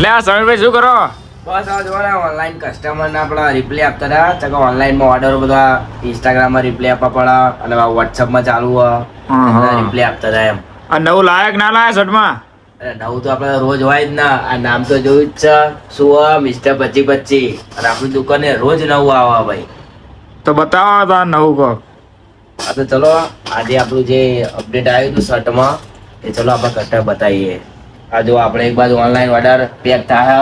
લે આ સમીરભાઈ શું કરો? બસ આ જો ને ઓનલાઈન કસ્ટમરને આપણે રિપ્લાય આપતા હતા. ચકો ઓનલાઈનમાં ઓર્ડર બધા ઇન્સ્ટાગ્રામમાં રિપ્લાય આપવા પડે અને વોટ્સઅપમાં ચાલુ રિપ્લાય આપતા હતા એમ. આ નવું લાયક ના લાયા શર્ટમાં? અરે નવું તો આપણે રોજ હોય જ ના. આ નામ તો જોયું જ છે, શું મિસ્ટર 2525 અને આપણી દુકાને રોજ નવું આવે ભાઈ. તો બતાવો તો નવું કહો. હા તો ચલો આજે આપણું જે અપડેટ આવ્યું હતું શર્ટમાં એ ચલો આપણે કસ્ટમર બતાવીએ. આ જો આપણે એક બાજુ ઓનલાઈન ઓર્ડર પેક થાય.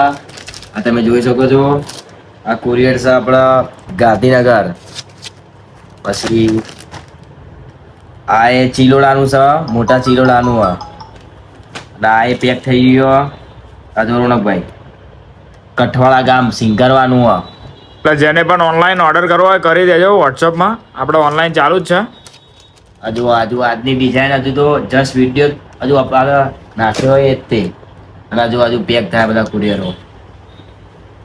આ તમે જોઈ શકો છો, આ કુરિયર છે આપણા ગાંધીનગર. પછી આ એ ચિલોડાનું છે, મોટા ચિલોડાનું અને આ એ પેક થઈ ગયો. આ જો રોનકભાઈ કઠવાળા ગામ સિંગરવાનું એટલે જેને પણ ઓનલાઈન ઓર્ડર કરવો હોય કરી દેજો વોટ્સઅપમાં. આપણે ઓનલાઈન ચાલુ જ છે. હજુ આજની ડિઝાઇન હજુ તો જસ્ટ વિડીયો હજુ આપણે નાખ્યો હોય એ જ તે. અને હજુ પેક થાય બધા કુરિયરો.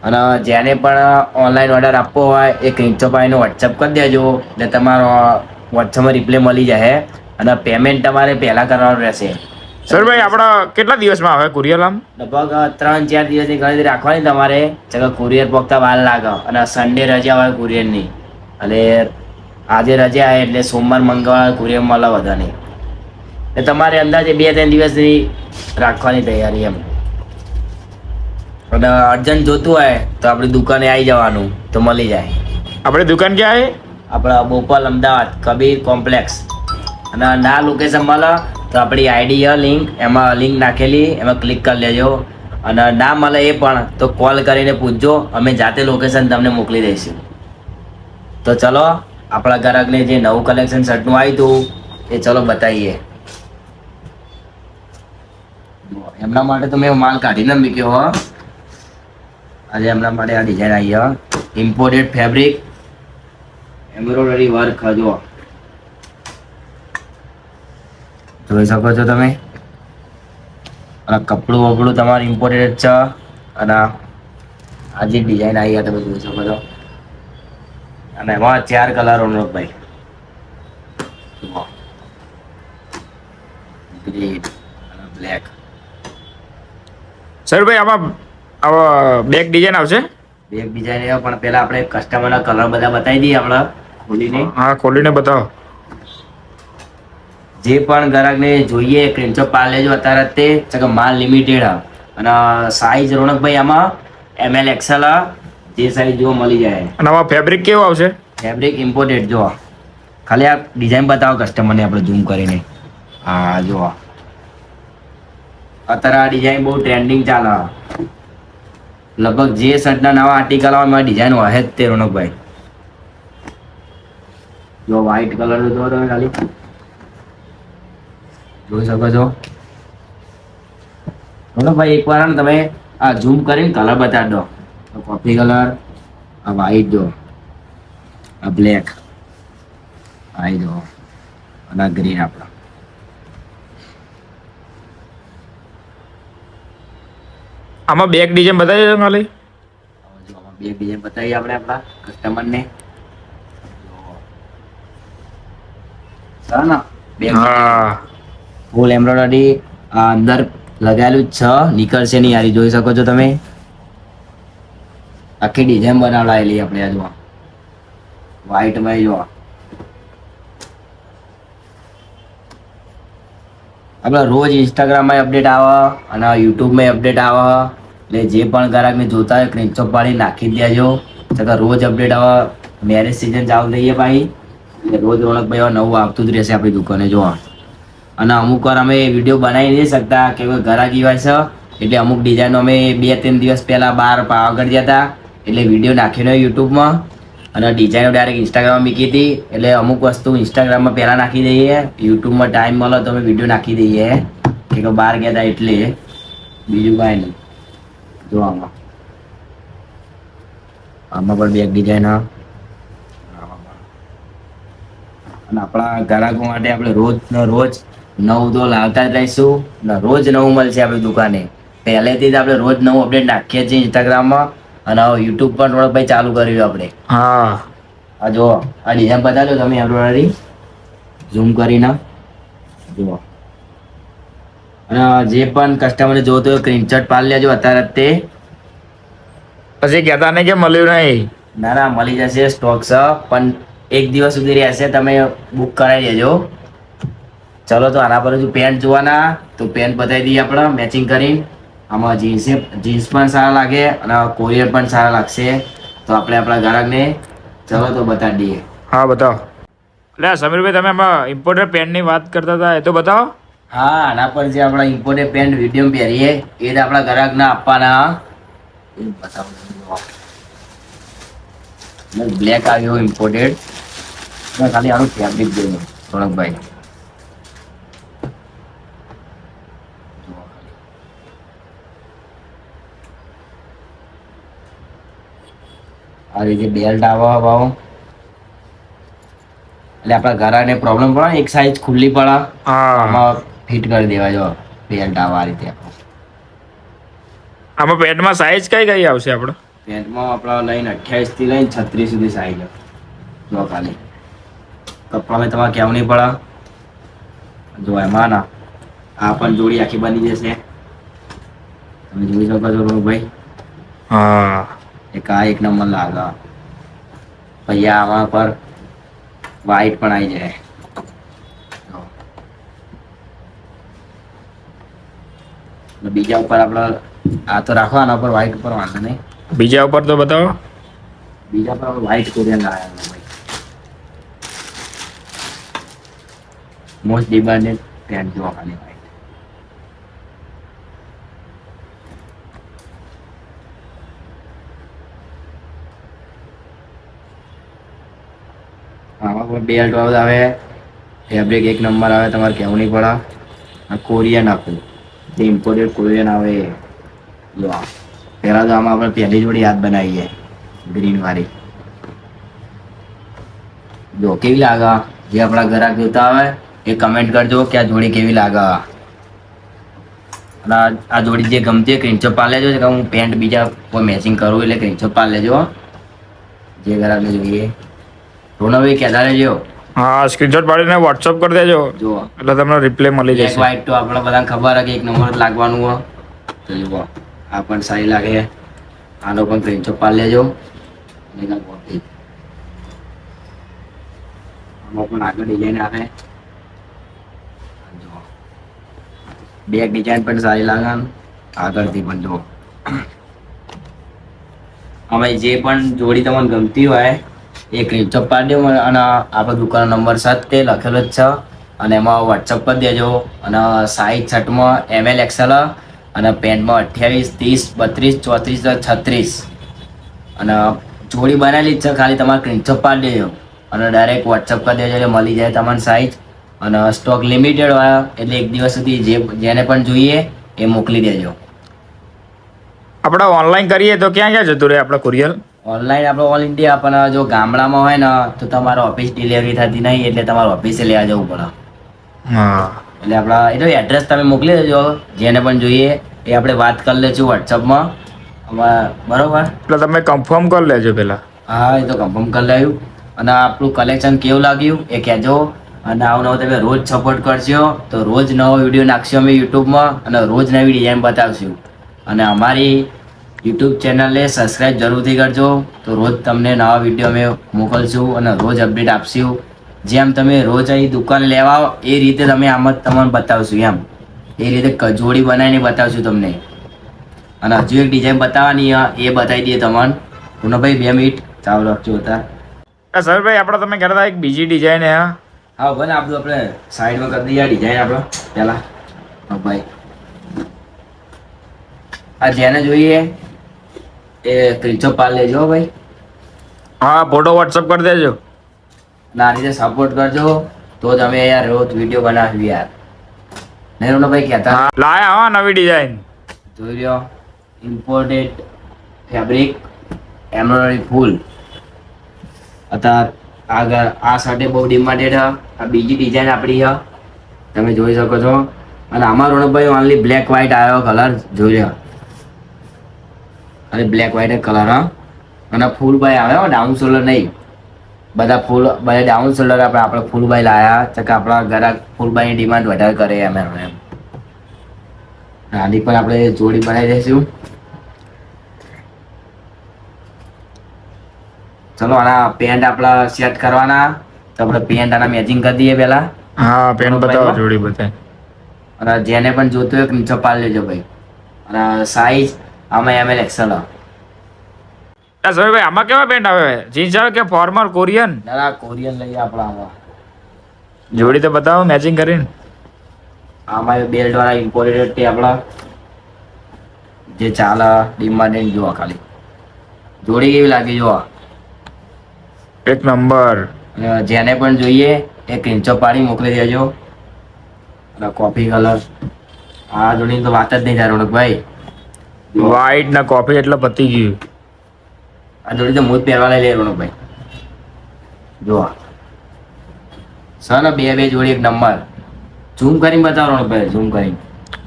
અને જેને પણ ઓનલાઈન ઓર્ડર આપવો હોય એ ક્રિંચોભાઈનો વોટ્સઅપ કરી દેજો એટલે તમારો વોટ્સઅપમાં રિપ્લે મળી જાય. અને પેમેન્ટ તમારે પહેલાં કરવાનું રહેશે. સર ભાઈ આપણા કેટલા દિવસમાં આવે કુરિયર? આમ લગભગ 3-4 દિવસની ગણતરી રાખવાની તમારે. કુરિયર પહોંચતા વાર લાગે અને સન્ડે રજા હોય કુરિયરની. એટલે આજે રજા આવે એટલે સોમવાર મંગળવાર કુરિયર મળે બધાને. એટલે તમારે અંદાજે 2-3 દિવસની રાખવાની તૈયારી એમ. અને અર્જન્ટ જોતું હોય તો આપણી દુકાને આવી જવાનું તો મળી જાય. આપણી દુકાન ક્યાં છે? આપણા બોપલ અમદાવાદ કબીર કોમ્પ્લેક્સ. અને ના લોકેશન મળે તો આપણી આઈડી લિંક એમાં લિંક નાખેલી એમાં ક્લિક કરી લેજો. અને ના મળે એ પણ તો કોલ કરીને પૂછજો, અમે જાતે લોકેશન તમને મોકલી દઈશું. તો ચલો આપણા ગ્રાહકને જે નવું કલેક્શન શર્ટનું આવ્યું હતું એ ચલો બતાવીએ. એમના માટે તો મેં માલ કાઢીને મૂક્યો હો. આજે એમના માટે આ ડિઝાઇન આવી ઇમ્પોર્ટેડ ફેબ્રિક એમ્બ્રોઇડરી વર્ક જો જોઈ શકો છો તમે. અને કપડું વપડું તમારું ઇમ્પોર્ટેડ છે. અને આ જે ડિઝાઇન આવી તમે જોઈ શકો છો. અને એમાં 4 કલર ભાઈ ગ્રીન અને બ્લેક. સર ભાઈ આમાં બેક ડિઝાઇન આવશે? બેક ડિઝાઇન પણ પહેલા આપણે કસ્ટમરના કલર બધા બતાવી દઈએ આપણે ખોલીને. હા ખોલીને બતાવો. જે પણ ગ્રાહકને જોઈએ સ્ક્રીનશોટ પાડી લેજો અત્યારે તે માલ લિમિટેડ. અને સાઈઝ રોનકભાઈ આમાં ML XL જે સાઈઝ જો મળી જાય. અને આમાં ફેબ્રિક કેવું આવશે? ફેબ્રિક ઇમ્પોર્ટેડ જો. ખાલી આ ડિઝાઇન બતાવો કસ્ટમરને આપણે ઝૂમ કરીને. હા જો અત્યારે આ ડિઝાઇન બહુ ટ્રેન્ડિંગ ચાલે. લગભગ જે શર્ટના નવા આર્ટિકલ આવે એમાં ડિઝાઇન હોય જ તે રોનકભાઈ. જો વ્હાઈટ કલર જો તમે ખાલી જોઈ શકો છો. રોનકભાઈ એકવાર ને તમે આ ઝૂમ કરીને કલર બતાવી દો. કોફી કલર, આ વ્હાઈટ જો, આ બ્લેક, આ જો અને આ ગ્રીન આપણા. આમાં બેક ડિઝાઇન બતાવી દો ખાલી. જો આમાં બે ડિઝાઇન બતાવીએ આપણે આપણા કસ્ટમરને. હા ફૂલ એમ્બ્રોઇડરી અંદર લગાવેલું જ છે, નીકળશે નહીં. યારી જોઈ શકો છો તમે. આખી ડિઝાઇન બનાવડાયેલી આપણે આ જો વ્હાઈટમાં જો આપણે રોજ ઇન્સ્ટાગ્રામમાં અપડેટ આવે અને યુટ્યુબમાં અપડેટ આવે. એટલે જે પણ ગ્રાહકને જોતા હોય સ્ક્રીનશોટ પાડી નાખી દેજો. રોજ અપડેટ આવે. મેરેજ સિઝન ચાલુ થઈ છે ભાઈ એટલે રોજ રોનકભાઈ નવું આવતું જ રહેશે આપણી દુકાને જોવા. અને અમુક વાર અમે વિડીયો બનાવી નહીં શકતા કે ગ્રાહક એવા છે એટલે અમુક ડિઝાઇનો અમે 2-3 દિવસ પહેલાં બહાર પાવાગઢ ગયા હતા એટલે વિડીયો નાખીને યુટ્યુબમાં અને ડિઝાઇનો ડાયરેક્ટ ઇન્સ્ટાગ્રામમાં મૂકી હતી. એટલે અમુક વસ્તુ ઇન્સ્ટાગ્રામમાં પહેલાં નાખી દઈએ, યુટ્યુબમાં ટાઈમ મળે તો અમે વિડીયો નાખી દઈએ કે બહાર ગયા હતા એટલે. બીજું કાંઈ નહીં. જો આમાં પણ બેક ડિઝાઇન. અને આપણા ગ્રાહકો માટે આપણે રોજ નવું તો લાવતા જ રહીશું ને રોજ નવું મળશે આપણી દુકાને. પહેલેથી જ આપણે રોજ નવું અપડેટ નાખીએ છીએ ઇન્સ્ટાગ્રામમાં અને યુટ્યુબ પર રોનકભાઈ ચાલુ કર્યું આપણે. હા આ જો આ ડિઝાઇન બતાવ્યો તમે એમ્બ્રોઇડરી ઝૂમ કરીને જુઓ. અને જે પણ કસ્ટમર જોતો હોય સ્ક્રીનશોટ પાડી લેજો અત્યારે જ તે. પછી કહેતા નહીં કે મળ્યું નહીં. ના ના મળી જશે, સ્ટોક છે, પણ એક દિવસ સુધી રહેશે, તમે બુક કરાવી દેજો. ચલો તો આના પર હજુ પેન્ટ જોવાના, તો પેન્ટ બતાવી દઈએ આપણે મેચિંગ કરીને. આમાં જીન્સ પણ સારા લાગે અને કોરિયર પણ સારા લાગશે. તો આપણે આપણા ગ્રાહકને ચલો તો બતાવી દઈએ. હા બતાવો. એટલે સમીરભાઈ તમે આમાં ઇમ્પોર્ટેડ પેન્ટની વાત કરતા હતા, એ તો બતાવો. હા, આના પર જે આપણા ઇમ્પોર્ટેડ પેન્ટ વિડીયો પહેરીએ એ જ આપણા ગ્રાહકને આપવાના. એ બતાવો. બ્લેક આવ્યો ઇમ્પોર્ટેડ. ખાલી આનું ફેબ્રિક જોઈને સોનકભાઈ. આ રીતે બેલ્ટ આવે ભાવ. એટલે આપણા ઘરાને પ્રોબ્લેમ પડે, એક સાઈઝ ખુલ્લી પડે, હા આમાં ફિટ કરી દેવા. જો બેલ્ટ આવે આ રીતે. આમાં પેન્ટમાં સાઈઝ કઈ કઈ આવશે આપણે? પેન્ટમાં આપણા લઈને 28 થી લઈને 36 સુધી સાઈઝ. જો ખાલી કપડામાં તમારે કેવું નહીં પડે. જો એમાં ના આ પણ જોડી આખી બની જશે, તમે જોઈ શકો છો ભાઈ. હા, એક આ એક નંબર લાગે. પછી આમાં પર વ્હાઈટ પણ આવી જાય. બીજા ઉપર આપણે આ તો રાખો, આના પર વ્હાઈટ ઉપર વાંધો નહીં. બીજા ઉપર તો બતાવો. બીજા પર વ્હાઈટ કોરિયન લાવ્યા ભાઈ. મોસ્ટ ડિમાન્ડેડ પેન્ટ જો ખાલી વ્હાઈટ. આમાં પણ બેલ્ટ વાળું આવે, ફેબ્રિક એક નંબર આવે, તમારે કહેવું નહીં પડે. આ કોરિયન આપું, જે ઇમ્પોર્ટેડ કોરિયન આવે. જો પહેલાં તો આમાં આપણે પહેલી જોડી યાદ બનાવીએ, ગ્રીન વાળી. જો કેવી લાગે, જે આપણા ગ્રાહક જોતા આવે એ કમેન્ટ કરજો કે આ જોડી કેવી લાગે. અને આ જોડી જે ગમતી સ્ક્રીનશોટ પાડી લેજો કે હું પેન્ટ બીજા કોઈ મેચિંગ કરું એટલે સ્ક્રીનશોટ પાડી લેજો. જે ગ્રાહકને જોઈએ રોનભાઈ કહેતા રહેજો. હા, સ્ક્રીનશોટ પાડીને વોટ્સઅપ કરી દેજો, જો એટલે તમને રિપ્લાય મળી બ્લેક જશે. વ્હાઈટ તો આપણે બધાને ખબર કે એક નંબર જ લાગવાનું હોય. તો જુઓ આ પણ સારી લાગે, આનો પણ સ્ક્રીનશોટ પાડી લેજો. આમાં પણ આગળ ડિઝાઇન આવે. બેક ડિઝાઇન પણ સારી લાગે, આગળથી પણ જુઓ. હવે જે પણ જોડી તમને ગમતી હોય એ સ્ક્રીનશોટ પાડી દો અને આપણા દુકાનનો નંબર 7 તે લખેલો જ છે અને એમાં વોટ્સઅપ કરી દેજો. અને સાઈઝ શર્ટમાં ML XL અને પેન્ટમાં 28, 30, 32, 34, 36 અને જોડી બનાવેલી જ છે. ખાલી તમારે સ્ક્રીનશોટ પાડી દેજો અને ડાયરેક્ટ વોટ્સઅપ કરી દેજો એટલે મળી જાય તમારી સાઈઝ. અને સ્ટોક લિમિટેડ હોય એટલે એક દિવસ સુધી જેને પણ જોઈએ એ મોકલી દેજો. આપણે ઓનલાઈન કરીએ તો ક્યાં ક્યાં જતું રહે આપણે કુરિયર? ઓનલાઈન આપણે ઓલ ઇન્ડિયા, પણ જો ગામડામાં હોય ને તો તમારે ઓફિસ ડિલિવરી થતી નહીં એટલે તમારે ઓફિસે લેવા જવું પડે. હા, એટલે આપણા એટલે એડ્રેસ તમે મોકલી દેજો, જેને પણ જોઈએ એ આપણે વાત કરી લઈશું વોટ્સઅપમાં. બરોબર, એટલે તમે કન્ફર્મ કરી લેજો પહેલાં. હા એ તો કન્ફર્મ કરી લેવું. અને આપણું કલેક્શન કેવું લાગ્યું એ કહેજો. અને આવું નવું તમે રોજ સપોર્ટ કરશો તો રોજ નવો વિડીયો નાખશું અમે યુટ્યુબમાં અને રોજ નવી ડિઝાઇન બતાવશું. અને અમારી યુટ્યુબ ચેનલને સબસ્ક્રાઈબ જરૂરથી કરજો, તો રોજ તમને નવા વિડીયો અમે મોકલશું અને રોજ અપડેટ આપશું. જેમ તમે રોજ અહીં દુકાન લેવા આવો એ રીતે તમે આમ જ તમને બતાવશું. એમ એ રીતે જોડી બનાવીને બતાવશું તમને. અને હજુ એક ડિઝાઇન બતાવવાની એ બતાવી દઈએ તમને. ભાઈ 2 મિનિટ ચાલુ રાખજો હતા. સર ભાઈ, આપણે તમે કહેતા હતા એક બીજી ડિઝાઇન હે. હા બને આપણું આપણે સાઈડમાં કરી દઈએ ડિઝાઇન આપણે પહેલાં. હા ભાઈ, આ જેને જોઈએ એ સ્ક્રીનશોટ પાડી લેજો ભાઈ. હા, ફોટો વોટ્સઅપ કરી દેજો. અને આ રીતે સપોર્ટ કરજો તો તમે યાર રોજ વિડીયો બનાવ્યું યાર. નહીં ભાઈ કહેતા હા, લાયા હા નવી ડિઝાઇન. જોઈ લો, ઇમ્પોર્ટેડ ફેબ્રિક એમ્બ્રોઇડરી ફૂલ. અત્યારે આગળ આ શર્ટે બહુ ડિમાન્ડેડ છે. આ બીજી ડિઝાઇન આપણી છે, તમે જોઈ શકો છો. અને આમાં રોણકભાઈ ઓનલી બ્લેક વ્હાઈટ આવ્યો કલર જોઈ લો. અને બ્લેક વ્હાઈટ કલર. હા, અને ફૂલ બાય આવે ડાઉન શોલ્ડર નહીં. બધા ડાઉન શોલ્ડર આપણે ફૂલ બાય લાયા છે કે આપણા ગ્રાહક ફૂલ બાયની ડિમાન્ડ વધારે કરે એમ. આની પણ આપણે જોડી બનાવી દઈશું. ચલો આના પેન્ટ આપણા સેટ કરવાના, તો આપણે પેન્ટ આના મેચિંગ કરી દઈએ પહેલા. હા પેન બતાવો જોડી બતાય. અને જેને પણ જોતું હોય નીચે પાડી લેજો ભાઈ. અને સાઈઝ આમાં એમએલ એક્સેલ. ભાઈ આમાં કેવા પેન્ટ આવે, જીન્સ આવે કે ફોર્મલ કોરિયન? ના કોરિયન લઈએ આપણા આમાં. જોડી તો બતાવો મેચિંગ કરીને. આમાં બેલ્ટ વાળા ઇમ્પોર્ટેડ તે આપણા જે ચાલે ડિમાન્ડ જોવા ખાલી. જોડી કેવી લાગી જોવા. એક નંબર. અને જેને પણ જોઈએ એ સ્ક્રીનશોટ પાડી મોકલી દેજો. અને કોફી કલર આ જોડીની તો વાત જ નહીં થાય રોનકભાઈ. વ્હાઈટ ના કોફી એટલે પતી ગયું. આ જોડી તો હું જ પહેરવા લઈ લે રોનકભાઈ. જોવા સર બે જોડી એક નંબર. ઝૂમ કરીને બતાવો રોનકભાઈ, ઝૂમ કરીને.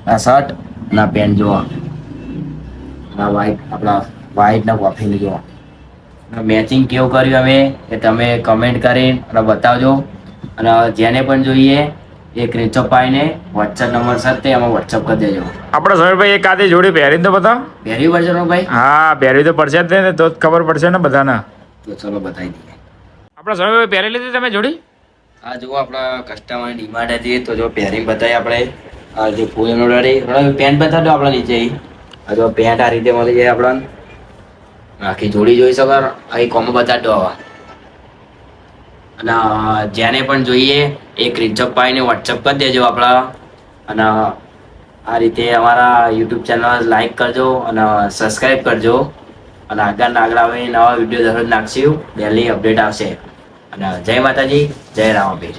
આ શર્ટ ના પેન્ટ જોવા. આ વ્હાઈટ આપણા વ્હાઈટ ના કોફીની જોવા. મેચિંગ કેવું કર્યું અમે એ તમે કમેન્ટ કરીને અને બતાવજો. અને જેને પણ જોઈએ એ સ્ક્રીનશોટ પાડીને વોટ્સએપ નંબર સાથે એમાં વોટ્સએપ કરી દેજો. આપણે સમીરભાઈ એક આધી જોડી પહેરીને તો બતાવો. પહેરવી પડશે રોનકભાઈ. હા પહેરવી તો પડશે જ ને, તો જ ખબર પડશે ને બધાને. તો ચલો બતાવી દઈએ. આપણે સમીરભાઈ પહેરી લીધી તમે જોડી? આ જુઓ આપણા કસ્ટમરની ડિમાન્ડ હતી તો જો પહેરી બતાવી આપણે. આ જે ફૂલ એમ્બ્રોઇડરી પેન્ટ બતાવજો આપણે નીચે. આ જો પેન્ટ આ રીતે મળી જાય આપણને. આખી જોડી જોઈ શકો. અહીં કોમો બતાવજો હવે. અને જેને પણ જોઈએ એ સ્ક્રીનશોટ પાડીને વોટ્સઅપ કરી દેજો આપણા. અને આ રીતે અમારા યુટ્યુબ ચેનલ લાઈક કરજો અને સબસ્ક્રાઈબ કરજો. અને આગળ આવે નવા વિડીયો દરરોજ નાખશું, ડેલી અપડેટ આવશે. અને જય માતાજી, જય રામાપીર.